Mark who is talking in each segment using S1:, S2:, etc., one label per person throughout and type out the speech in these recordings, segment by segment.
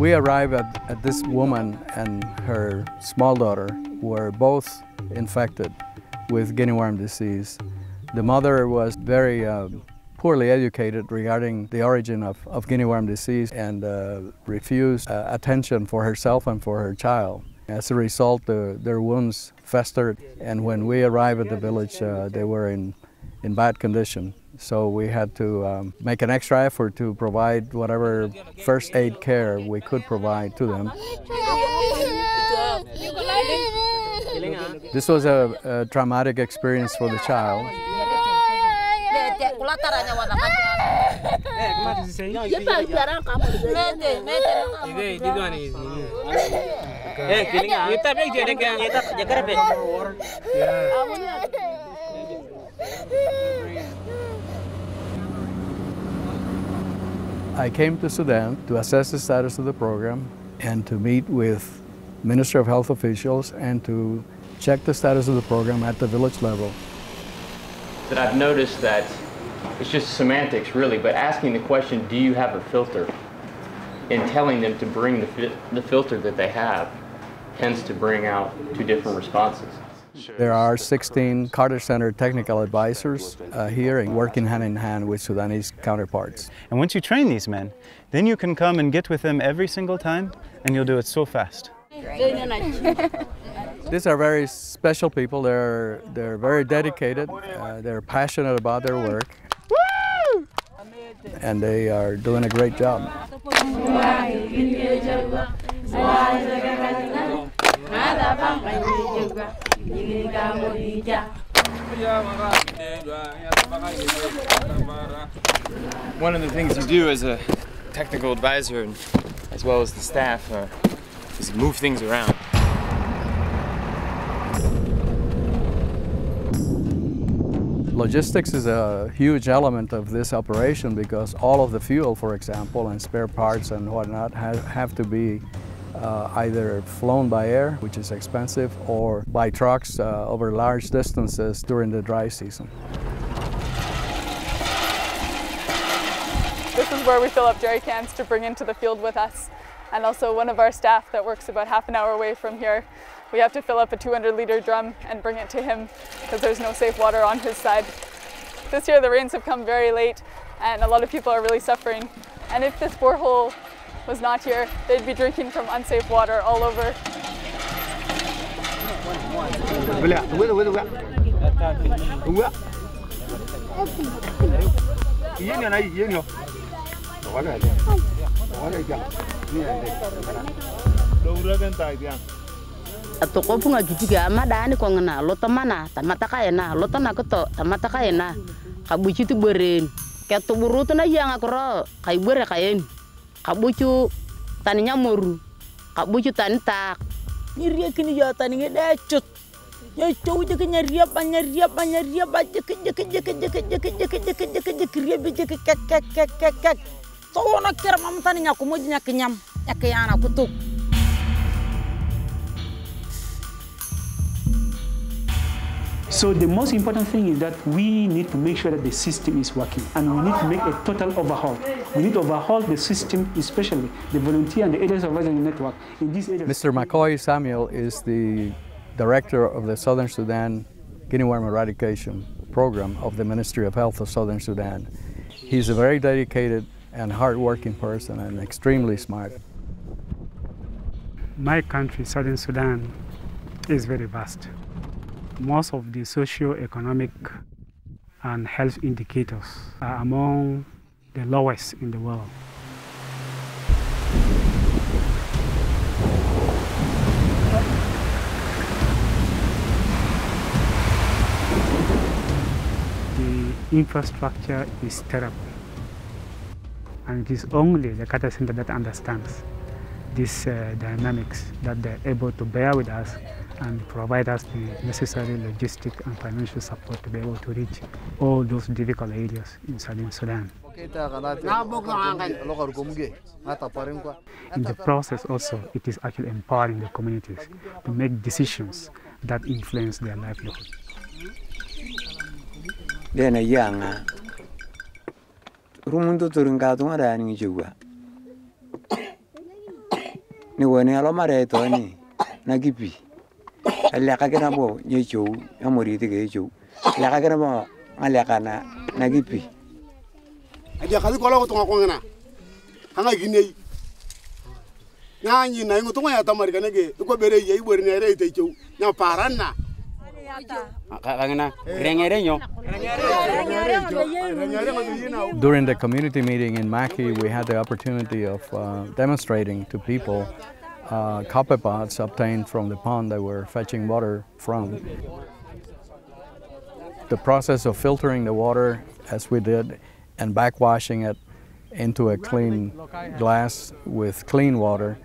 S1: We arrived at this woman and her small daughter were both infected with guinea worm disease. The mother was very poorly educated regarding the origin of guinea worm disease and refused attention for herself and for her child. As a result, their wounds festered, and when we arrived at the village, they were in bad condition. So we had to make an extra effort to provide whatever first aid care we could provide to them. This was a traumatic experience for the child. I came to Sudan to assess the status of the program and to meet with Ministry of Health officials and to check the status of the program at the village level.
S2: That I've noticed that it's just semantics really, but asking the question, do you have a filter? And telling them to bring the filter that they have tends to bring out two different responses.
S1: There are 16 Carter Center technical advisors here working hand in hand with Sudanese counterparts.
S3: And once you train these men, then you can come and get with them every single time, and you'll do it so fast.
S1: These are very special people. They're very dedicated. They're passionate about their work. Woo! And they are doing a great job.
S2: One of the things you do as a technical advisor, and as well as the staff, is move things around.
S1: Logistics is a huge element of this operation because all of the fuel, for example, and spare parts and whatnot have to be either flown by air, which is expensive, or by trucks over large distances during the dry season.
S4: This is where we fill up jerry cans to bring into the field with us. And also one of our staff that works about half an hour away from here, we have to fill up a 200-liter drum and bring it to him because there's no safe water on his side. This year the rains have come very late and a lot of people are really suffering. And if this borehole was not here, they'd be drinking from unsafe water all over.
S5: Atoko punga gitiga madani ko ngana lota mana tamata kayena lota nakoto tamata kayena kabuci tu beren keto burutu na yang akro kay bere kayen kabucu taninya moru kabucu tantak nyiriya kini ya tani ngedacut ya cow je nyariya nyariya baje ke kriya beje kek to wona kera mam taninya ko moji nyak nyam nyak yana kutuk.
S6: So the most important thing is that we need to make sure that the system is working, and we need to make a total overhaul. We need to overhaul the system, especially the volunteer and the areas of advisory network in these areas.
S1: Mr. McCoy Samuel is the director of the Southern Sudan Guinea Worm Eradication Program of the Ministry of Health of Southern Sudan. He's a very dedicated and hard-working person and extremely smart.
S6: My country, Southern Sudan, is very vast. Most of the socio-economic and health indicators are among the lowest in the world. The infrastructure is terrible, and it is only the Carter Center that understands these dynamics, that they're able to bear with us and provide us the necessary logistic and financial support to be able to reach all those difficult areas in Southern Sudan. In the process also, it is actually empowering the communities to make decisions that influence their livelihood.
S7: ni woni alo mare to ni nagipi alle ka gena bo nyecho Emory te gecho la ka gena bo ale kana nagipi
S8: adia kali kola ko tonga kongena hanga Guinea nyanyi na ngutunga ya tamari kanege ko bere ye ibori ne re te chu nya paranna
S1: During the community meeting in Maki, we had the opportunity of demonstrating to people copper pots obtained from the pond they were fetching water from. The process of filtering the water, as we did, and backwashing it into a clean glass with clean water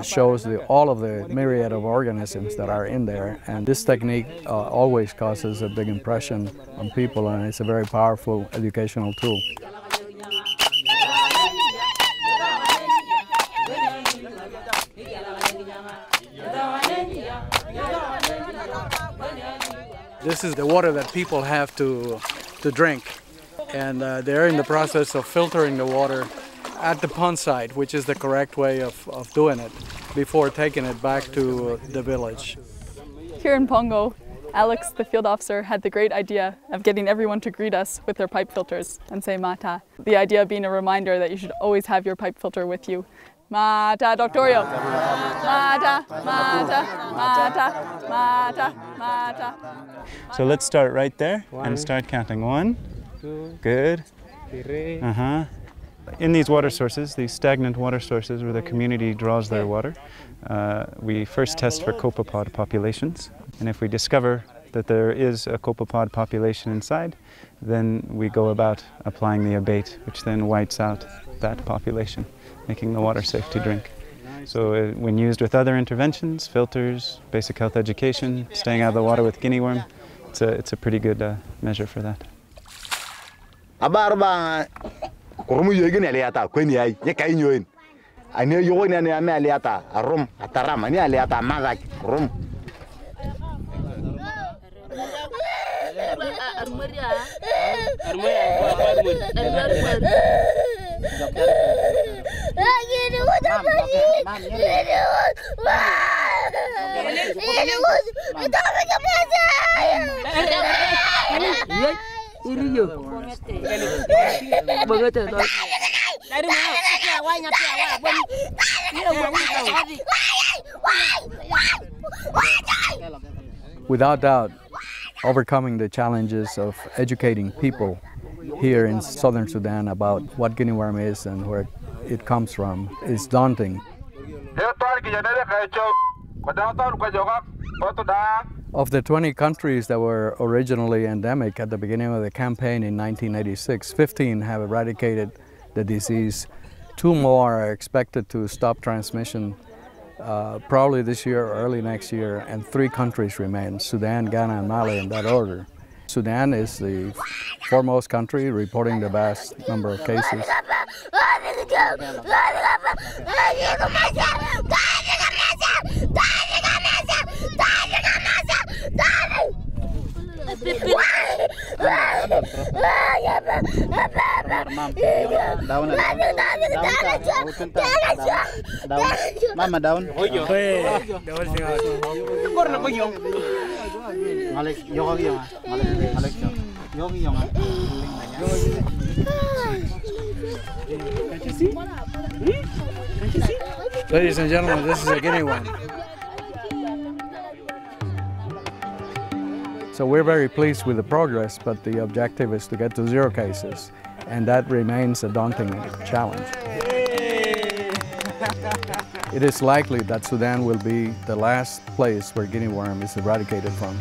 S1: shows all of the myriad of organisms that are in there. And this technique always causes a big impression on people, and it's a very powerful educational tool. This is the water that people have to drink, and they're in the process of filtering the water at the pond site, which is the correct way of doing it, before taking it back to the village.
S4: Here in Pongo, Alex, the field officer, had the great idea of getting everyone to greet us with their pipe filters and say mata. The idea being a reminder that you should always have your pipe filter with you. Mata, Doctorio. Mata, mata, mata, mata, mata.
S3: So let's start right there and start counting. 1, 2, good.
S6: 3.
S3: In these water sources, these stagnant water sources where the community draws their water, we first test for copepod populations. And if we discover that there is a copepod population inside, then we go about applying the abate, which then whites out that population, making the water safe to drink. So when used with other interventions, filters, basic health education, staying out of the water with guinea worm, it's a pretty good measure for that.
S9: Kurumu yegi ne aliata kweni ai ne kai nyoin ane yogo ne ame aliata arom atarama ne aliata mazak rum
S1: Without doubt, overcoming the challenges of educating people here in Southern Sudan about what guinea worm is and where it comes from is daunting. Of the 20 countries that were originally endemic at the beginning of the campaign in 1986, 15 have eradicated the disease. 2 more are expected to stop transmission probably this year or early next year, and 3 countries remain: Sudan, Ghana, and Mali, in that order. Sudan is the foremost country, reporting the vast number of cases.
S10: Mama down.
S1: Ladies and gentlemen, this is a guinea worm. So we're very pleased with the progress, but the objective is to get to 0 cases, and that remains a daunting challenge. It is likely that Sudan will be the last place where guinea worm is eradicated from.